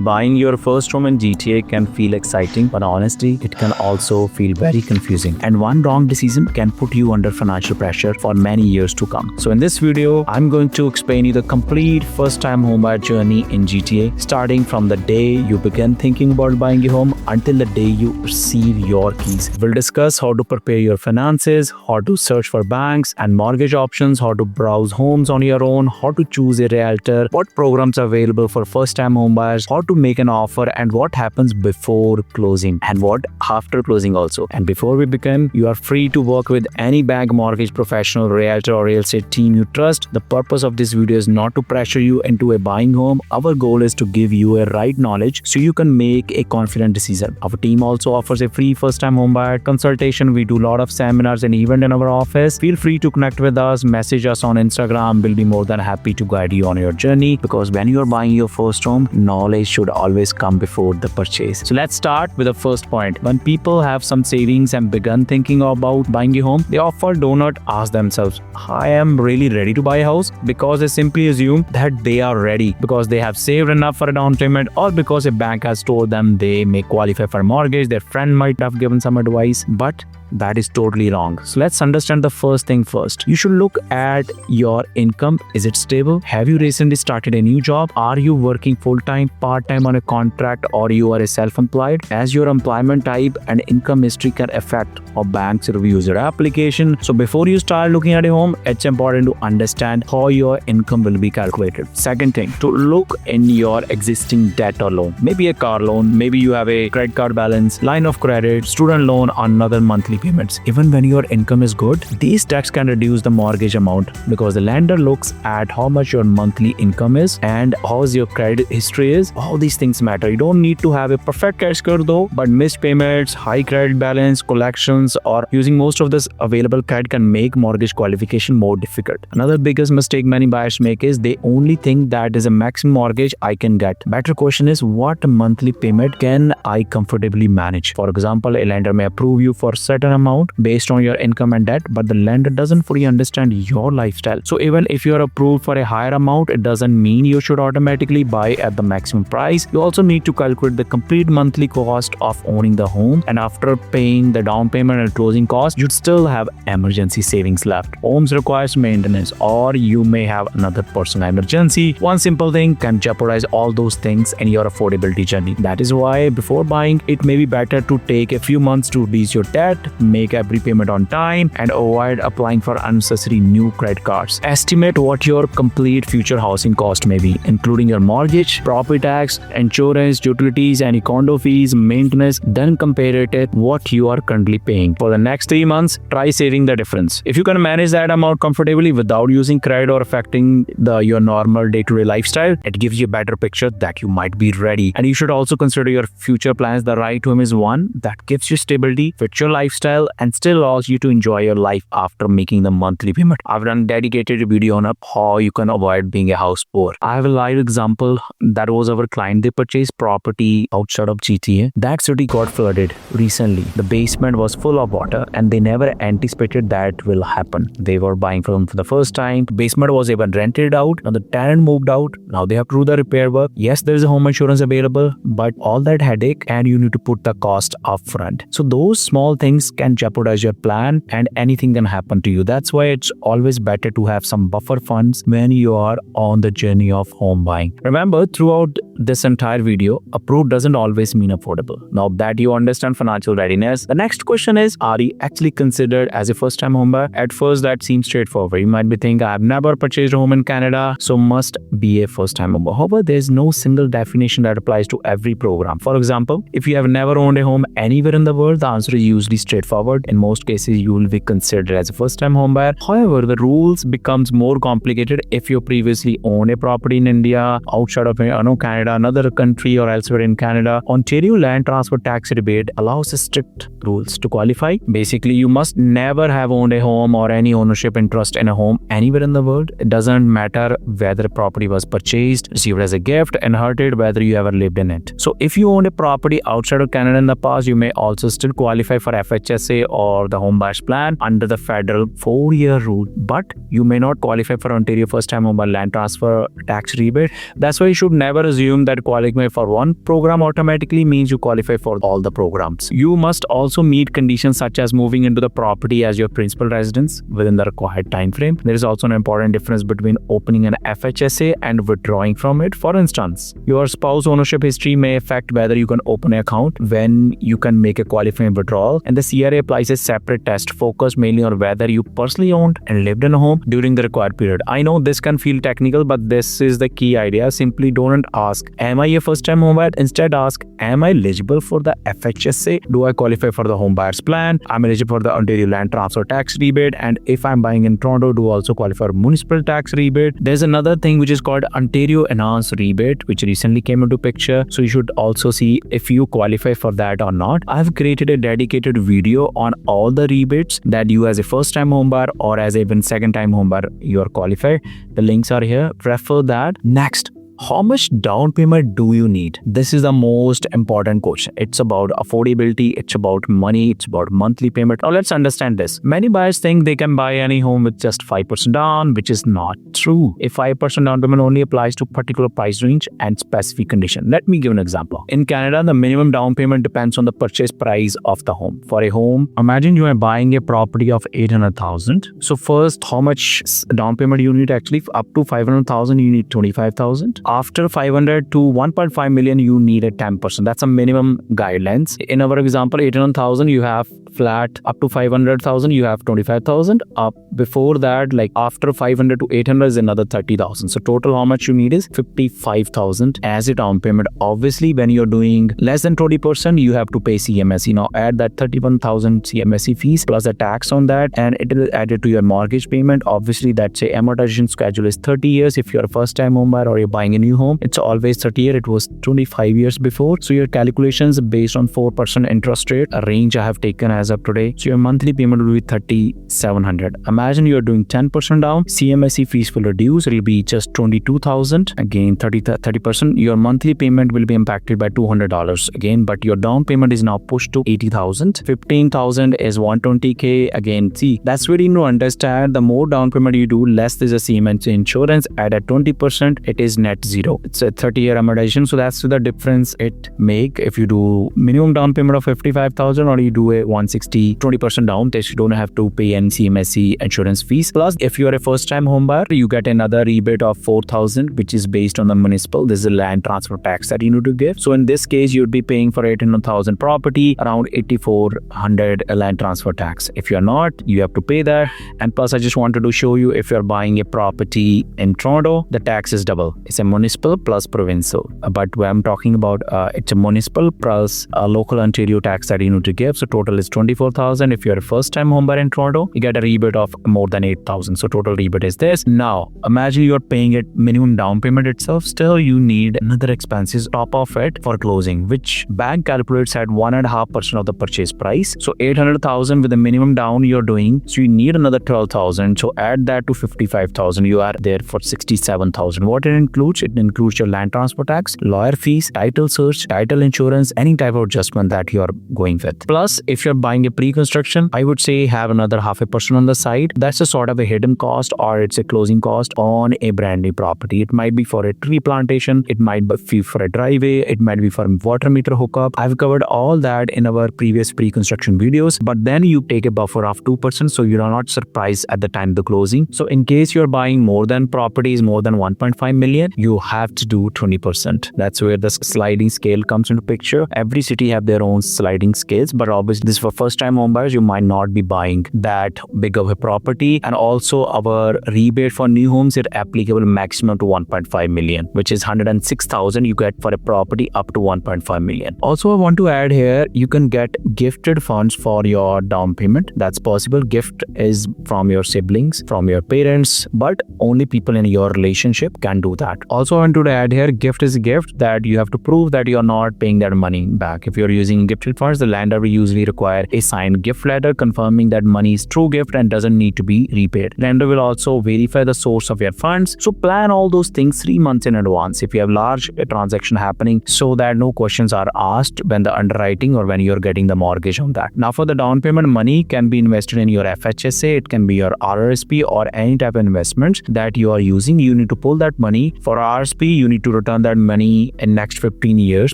Buying your first home in GTA can feel exciting, but honestly, it can also feel very confusing. And one wrong decision can put you under financial pressure for many years to come. So in this video, I'm going to explain you the complete first-time homebuyer journey in GTA, starting from the day you begin thinking about buying a home until the day you receive your keys. We'll discuss how to prepare your finances, how to search for banks and mortgage options, how to browse homes on your own, how to choose a realtor, what programs are available for first-time homebuyers, how to make an offer, and what happens before closing and what after closing also. And before we begin, you are free to work with any bank, mortgage professional, realtor or real estate team you trust. The purpose of this video is not to pressure you into a buying home. Our goal is to give you a right knowledge so you can make a confident decision. Our team also offers a free first-time homebuyer consultation. We do a lot of seminars and events in our office. Feel free to connect with us, message us on Instagram. We'll be more than happy to guide you on your journey, because when you are buying your first home, knowledge should always come before the purchase. So let's start with the first point. When people have some savings and begin thinking about buying a home, they often do not ask themselves, I am really ready to buy a house, because they simply assume that they are ready because they have saved enough for a down payment, or because a bank has told them they may qualify for a mortgage. Their friend might have given some advice, but that is totally wrong. So let's understand the first thing first. You should look at your income. Is it stable? Have you recently started a new job? Are you working full-time, part-time on a contract, or you are a self-employed? As your employment type and income history can affect how banks review your application. So before you start looking at a home, it's important to understand how your income will be calculated. Second thing, to look in your existing debt or loan. Maybe a car loan, maybe you have a credit card balance, line of credit, student loan, another monthly payments. Even when your income is good, these debts can reduce the mortgage amount, because the lender looks at how much your monthly income is and how your credit history is. All these things matter. You don't need to have a perfect credit score though, but missed payments, high credit balance, collections, or using most of this available credit can make mortgage qualification more difficult. Another biggest mistake many buyers make is they only think that is a maximum mortgage I can get. Better question is, what monthly payment can I comfortably manage? For example, a lender may approve you for certain amount based on your income and debt, but the lender doesn't fully understand your lifestyle. So even if you are approved for a higher amount, it doesn't mean you should automatically buy at the maximum price. You also need to calculate the complete monthly cost of owning the home, and after paying the down payment and closing costs, you'd still have emergency savings left. Homes requires maintenance, or you may have another personal emergency. One simple thing can jeopardize all those things in your affordability journey. That is why before buying, it may be better to take a few months to reduce your debt, make every payment on time, and avoid applying for unnecessary new credit cards. Estimate what your complete future housing cost may be, including your mortgage, property tax, insurance, utilities, any condo fees, maintenance. Then compare it with what you are currently paying. For the next 3 months, try saving the difference. If you can manage that amount comfortably without using credit or affecting your normal day-to-day lifestyle, it gives you a better picture that you might be ready. And you should also consider your future plans. The right home is one that gives you stability, fits your lifestyle, and still allows you to enjoy your life after making the monthly payment. I've done dedicated video on how you can avoid being a house poor. I have a live example. That was our client. They purchased property outside of GTA. That city got flooded recently. The basement was full of water, and they never anticipated that will happen. They were buying from for the first time. The basement was even rented out. Now the tenant moved out. Now they have to do the repair work. Yes, there is a home insurance available, but all that headache, and you need to put the cost up front. So those small things can jeopardize your plan, and anything can happen to you. That's why it's always better to have some buffer funds when you are on the journey of home buying. Remember, throughout this entire video, approved doesn't always mean affordable. Now that you understand financial readiness, the next question is, are you actually considered as a first-time homebuyer? At first, that seems straightforward. You might be thinking, I've never purchased a home in Canada, so must be a first-time homebuyer. However, there's no single definition that applies to every program. For example, if you have never owned a home anywhere in the world, the answer is usually straightforward. In most cases, you will be considered as a first-time homebuyer. However, the rules becomes more complicated if you previously owned a property in India, outside of Canada, another country, or elsewhere in Canada. Ontario land transfer tax rebate allows strict rules to qualify. Basically, you must never have owned a home or any ownership interest in a home anywhere in the world. It doesn't matter whether a property was purchased, received as a gift, inherited, whether you ever lived in it. So if you owned a property outside of Canada in the past, you may also still qualify for FHSA FHSA or the Home Buyers Plan under the federal 4-year rule, but you may not qualify for Ontario first-time home buyer land transfer tax rebate. That's why you should never assume that qualifying for one program automatically means you qualify for all the programs. You must also meet conditions such as moving into the property as your principal residence within the required time frame. There is also an important difference between opening an FHSA and withdrawing from it. For instance, your spouse ownership history may affect whether you can open an account, when you can make a qualifying withdrawal, and the CRA applies a separate test focused mainly on whether you personally owned and lived in a home during the required period. I know this can feel technical, but this is the key idea. Simply don't ask, am I a first-time home buyer? Instead ask, am I eligible for the FHSA? Do I qualify for the Home Buyers Plan? I'm eligible for the Ontario land transfer tax rebate, and if I'm buying in Toronto, do I also qualify for municipal tax rebate? There's another thing which is called Ontario Enhanced Rebate, which recently came into picture, so you should also see if you qualify for that or not. I've created a dedicated video on all the rebates that you as a first-time home buyer or as even second-time home buyer you are qualified. The links are here. Prefer that. Next, how much down payment do you need? This is the most important question. It's about affordability, it's about money, it's about monthly payment. Now let's understand this. Many buyers think they can buy any home with just 5% down, which is not true. If 5% down payment only applies to particular price range and specific condition. Let me give an example. In Canada, the minimum down payment depends on the purchase price of the home. For a home, imagine you are buying a property of 800,000. So first, how much down payment you need? Actually, up to 500,000, you need 25,000. After 500 to 1.5 million, you need a 10%. That's a minimum guidelines. In our example, 800,000, you have flat. Up to 500,000, you have 25,000. Up before that, like after 500 to 800 is another 30,000. So total how much you need is 55,000 as a down payment. Obviously, when you're doing less than 20%, you have to pay CMSE. Now add that 31,000 CMSE fees plus a tax on that, and it is added to your mortgage payment. Obviously, that's a amortization schedule is 30 years. If you're a first-time home buyer or you're buying a new home, it's always 30 years. It was 25 years before. So your calculations based on 4% interest rate, a range I have taken as of today. So your monthly payment will be 3,700. Imagine you're doing 10% down. CMSE fees will reduce. It will be just 22,000. Again, 30%. Your monthly payment will be impacted by $200 again, but your down payment is now pushed to 80,000. 15,000 is 120K. Again, see, that's where you need to understand the more down payment you do, less is a CMSE insurance. Add at 20%, it is net zero. It's a 30-year amortization. So that's the difference it make if you do minimum down payment of 55,000 or you do a 160 20% down. You don't have to pay any CMSE insurance fees. Plus, if you are a first-time home buyer, you get another rebate of 4,000, which is based on the municipal. This is a land transfer tax that you need to give. So in this case, you'd be paying for 800,000 property, around 8,400 land transfer tax. If you're not, you have to pay that. And plus, I just wanted to show you, if you're buying a property in Toronto, the tax is double. It's a municipal plus provincial. But when I'm talking about, it's a municipal plus a local Ontario tax that you need to give. So total is 24,000. If you're a first-time home buyer in Toronto, you get a rebate of more than 8,000. So total rebate is this. Now, imagine you're paying it minimum down payment itself. Still, you need another expenses top of it for closing, which bank calculates at 1.5% of the purchase price. So 800,000 with the minimum down you're doing. So you need another 12,000. So add that to 55,000. You are there for 67,000. What it includes? It includes your land transfer tax, lawyer fees, title search, title insurance, any type of adjustment that you are going with. Plus, if you're buying a pre-construction, I would say have another 0.5% on the side. That's a sort of a hidden cost, or it's a closing cost on a brand new property. It might be for a tree plantation, it might be for a driveway, it might be for a water meter hookup. I've covered all that in our previous pre-construction videos, but then you take a buffer of 2% so you're not surprised at the time of the closing. So in case you're buying more than properties, more than 1.5 million, you have to do 20%. That's where the sliding scale comes into picture. Every city have their own sliding scales, but obviously this is for first-time home buyers. You might not be buying that big of a property. And also our rebate for new homes is applicable maximum to 1.5 million, which is 106,000 you get for a property up to 1.5 million. Also, I want to add here, you can get gifted funds for your down payment. That's possible. Gift is from your siblings, from your parents, but only people in your relationship can do that. Also want to add here, gift is a gift, that you have to prove that you're not paying that money back. If you're using gifted funds, the lender will usually require a signed gift letter confirming that money is true gift and doesn't need to be repaid. Lender will also verify the source of your funds. So plan all those things 3 months in advance if you have large transaction happening, so that no questions are asked when the underwriting or when you're getting the mortgage on that. Now for the down payment, money can be invested in your FHSA, it can be your RRSP or any type of investments that you are using. You need to pull that money. For RRSP, you need to return that money in next 15 years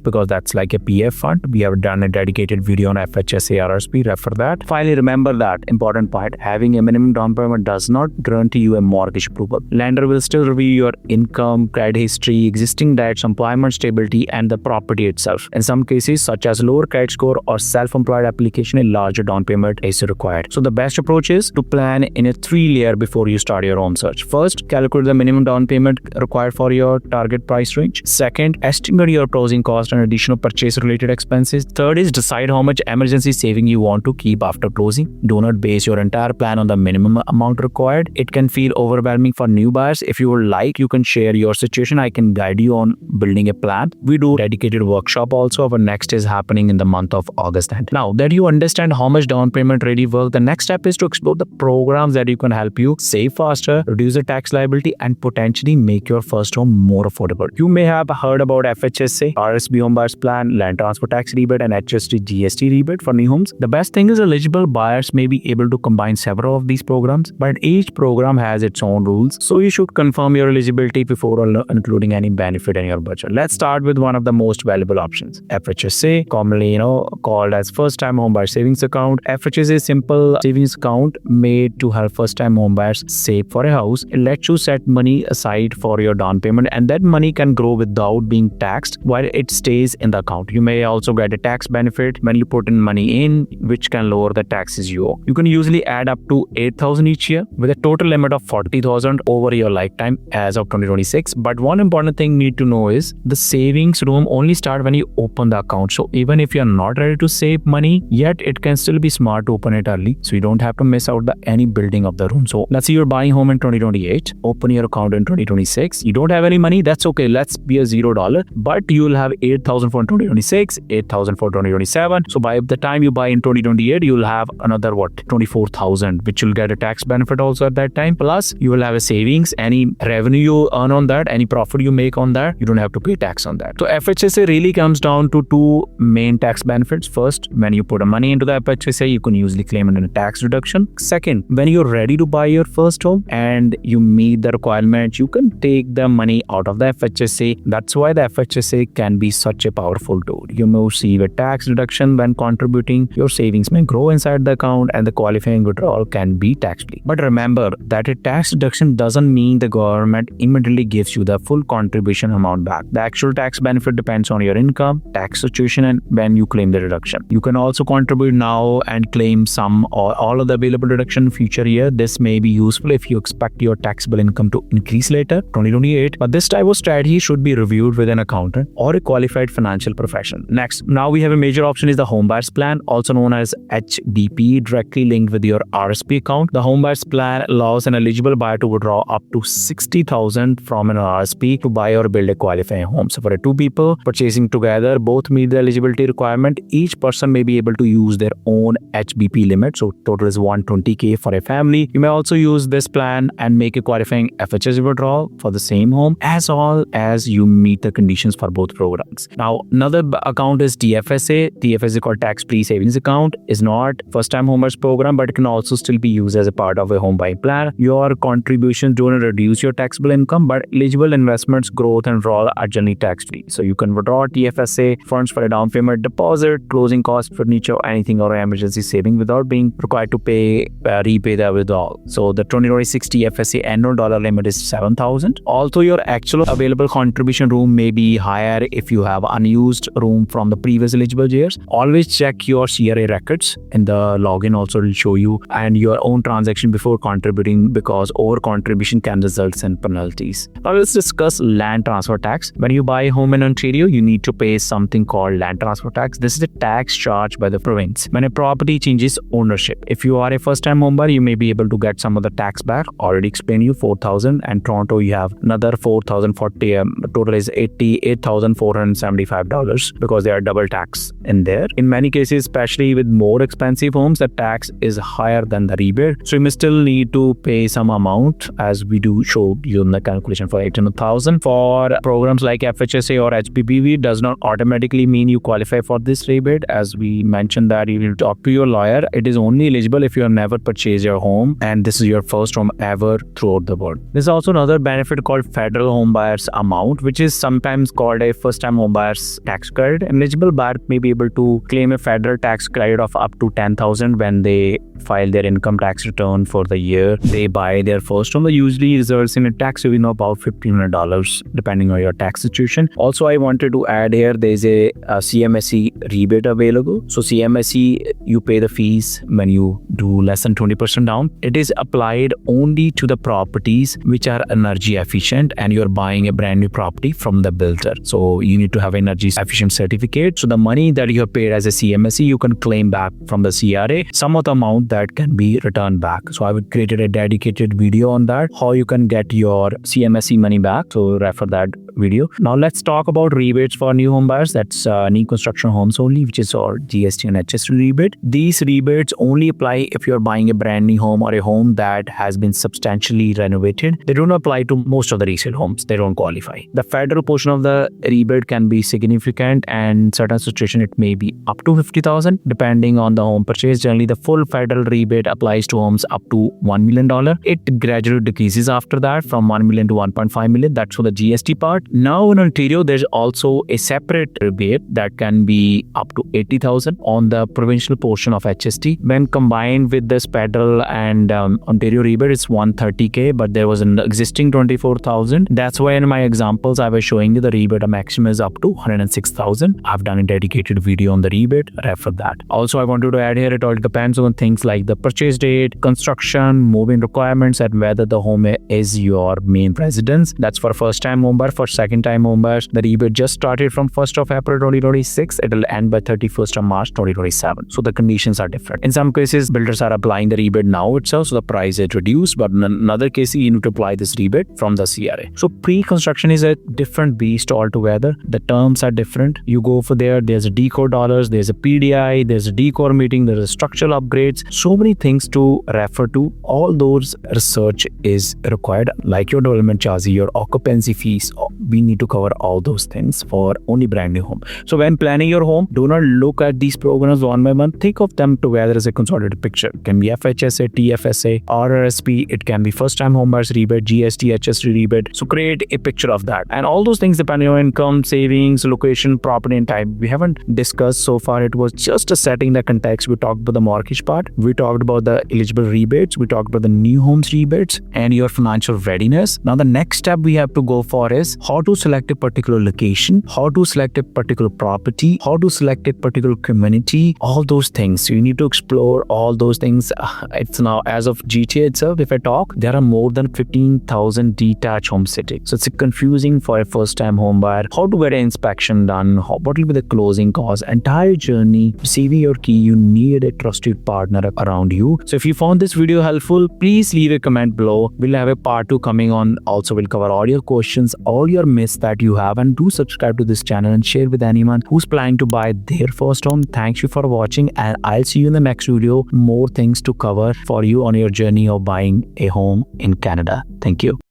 because that's like a PF fund. We have done a dedicated video on FHSA RRSP, refer that. Finally, remember that important point, having a minimum down payment does not guarantee you a mortgage approval. Lender will still review your income, credit history, existing debts, employment stability, and the property itself. In some cases, such as lower credit score or self-employed application, a larger down payment is required. So the best approach is to plan in a 3-layer before you start your home search. First, calculate the minimum down payment required for your target price range. Second, estimate your closing cost and additional purchase related expenses. Third is decide how much emergency saving you want to keep after closing. Do not base your entire plan on the minimum amount required. It can feel overwhelming for new buyers. If you would like, you can share your situation. I can guide you on building a plan. We do dedicated workshop also. Our next is happening in the month of August. And now that you understand how much down payment really works, the next step is to explore the programs that you can help you save faster, reduce the tax liability, and potentially make your first home more affordable. You may have heard about FHSA, RRSP Home Buyers Plan, Land Transfer Tax Rebate, and HST GST rebate for new homes. The best thing is eligible buyers may be able to combine several of these programs, but each program has its own rules. So you should confirm your eligibility before including any benefit in your budget. Let's start with one of the most valuable options, FHSA, commonly called as First Time Home Buyer Savings Account. FHSA is a simple savings account made to help first time home buyers save for a house. It lets you set money aside for your down payment, and that money can grow without being taxed while it stays in the account. You may also get a tax benefit when you put in money in, which can lower the taxes you owe. You can usually add up to 8,000 each year with a total limit of 40,000 over your lifetime as of 2026. But one important thing you need to know is the savings room only start when you open the account. So even if you're not ready to save money yet, it can still be smart to open it early, so you don't have to miss out any building of the room. So let's say you're buying home in 2028, open your account in 2026. You don't have any money, that's okay. Let's be a $0, but you'll have 8,000 for 2026, 8,000 for 2027. So by the time you buy in 2028, you'll have another 24,000, which you'll get a tax benefit also at that time. Plus, you will have a savings. Any revenue you earn on that, any profit you make on that, you don't have to pay tax on that. So FHSA really comes down to 2 main tax benefits. First, when you put money into the FHSA, you can usually claim it in a tax reduction. Second, when you're ready to buy your first home and you meet the requirements, you can take the money out of the FHSA. That's why the FHSA can be such a powerful tool. You may receive a tax reduction when contributing. Your savings may grow inside the account and the qualifying withdrawal can be tax-free. But remember that a tax deduction doesn't mean the government immediately gives you the full contribution amount back. The actual tax benefit depends on your income, tax situation, and when you claim the deduction. You can also contribute now and claim some or all of the available deduction in future year. This may be useful if you expect your taxable income to increase later, 2028. But this type of strategy should be reviewed with an accountant or a qualified financial professional. Next, now we have a major option is the Home Buyers Plan, also known as HBP, directly linked with your RSP account. The Home Buyers Plan allows an eligible buyer to withdraw up to 60,000 from an RSP to buy or build a qualifying home. So for 2 people purchasing together, both meet the eligibility requirement. Each person may be able to use their own HBP limit. So total is 120K for a family. You may also use this plan and make a qualifying FHSA withdrawal for the same home, as all as you meet the conditions for both programs. Now, another account is TFSA. TFSA called tax-free savings account is not first-time homers program, but it can also still be used as a part of a home buying plan. Your contributions don't reduce your taxable income, but eligible investments, growth, and withdrawal are generally tax-free. So you can withdraw TFSA funds for a down payment, deposit, closing cost, furniture, anything, or emergency saving without being required to repay the withdrawal. So the 2026 TFSA annual dollar limit is 7,000. Also, your actual available contribution room may be higher if you have unused room from the previous eligible years. Always check your CRA records in the login. Also will show you and your own transaction before contributing, because over contribution can result in penalties. Now let's discuss land transfer tax. When you buy a home in Ontario, you need to pay something called land transfer tax. This is a tax charged by the province when a property changes ownership. If you are a first-time homebuyer, you may be able to get some of the tax back. Already explained you 4,000, and Toronto you have another 4,000 $4,040. Total is $88,475 because there are double tax in there. In many cases, especially with more expensive homes, the tax is higher than the rebate. So you may still need to pay some amount, as we do show you in the calculation for $18,000. For programs like FHSA or HPPV, does not automatically mean you qualify for this rebate. As we mentioned that you will talk to your lawyer. It is only eligible if you have never purchased your home and this is your first home ever throughout the world. There's also another benefit called federal home buyers amount, which is sometimes called a first-time home buyers tax credit. An eligible buyer may be able to claim a federal tax credit of up to $10,000 when they file their income tax return for the year they buy their first home. That usually results in a tax saving of about $1,500 depending on your tax situation. Also, I wanted to add here, there's a CMSE rebate available. So CMSE, you pay the fees when you do less than 20% down. It is applied only to the properties which are energy efficient and you're buying a brand new property from the builder. So you need to have energy efficient certificate. So the money that you have paid as a CMSE, you can claim back from the CRA some of the amount that can be returned back. So I would created a dedicated video on that, how you can get your CMSE money back. So refer that video. Now let's talk about rebates for new home buyers. That's new construction homes only, which is our GST and HST rebate. These rebates only apply if you're buying a brand new home or a home that has been substantially renovated. They don't apply to most of the resale homes. They don't qualify. The federal portion of the rebate can be significant, and in certain situations it may be up to $50,000 depending on the home purchase. Generally, the full federal rebate applies to homes up to $1 million. It gradually decreases after that from $1 million to $1.5 million. That's for the GST part. Now in Ontario, there's also a separate rebate that can be up to $80,000 on the provincial portion of HST. When combined with this federal and Ontario rebate, it's $130,000, but there was an existing $24,000. That's why in my examples, I was showing you the rebate maximum is up to $106,000. I've done a dedicated video on the rebate. Refer that. Also, I wanted to add here, it all depends on things like the purchase date, construction, moving requirements, and whether the home is your main residence. That's for first-time home buyer. For second-time home buyers, the rebate just started from 1st of April 2026. It will end by 31st of March 2027. So the conditions are different. In some cases, builders are applying the rebate now itself, so the price is reduced. But in another case, you need to apply this rebate from the CRA. So pre-construction is a different beast altogether. The terms are different. You go for there's a decor dollars, there's a PDI, there's a decor meeting, there's a structural upgrades. So many things to refer to. All those research is required, like your development charges, your occupancy fees. We need to cover all those things for only brand new home. So when planning your home, do not look at these programs one by one. Think of them together as a consolidated picture. It can be FHSA, TFSA, RRSP. It can be first-time home buyers rebate, GST, HST rebate. So create a picture of that. And all those things depending on income, savings, location, property, and type. We haven't discussed so far. It was just a setting the context. We talked about the mortgage part. We talked about the eligible rebates. We talked about the new homes rebates and your financial readiness. Now the next step we have to go for is how to select a particular location, how to select a particular property, how to select a particular community, all those things. So you need to explore all those things. It's now, as of GTA itself, if I talk, there are more than 15,000 detached home sites. So it's confusing for a first-time home buyer. How to get an inspection done, what will be the closing cost, entire journey. Receiving your key, you need a trusted partner around you. So if you found this video helpful, please leave a comment below. We'll have a part 2 coming on. Also, we'll cover all your questions, all your myths that you have, and do subscribe to this channel and share with anyone who's planning to buy their first home. Thank you for watching, and I'll see you in the next video. More things to cover for you on your journey of buying a home in Canada. Thank you.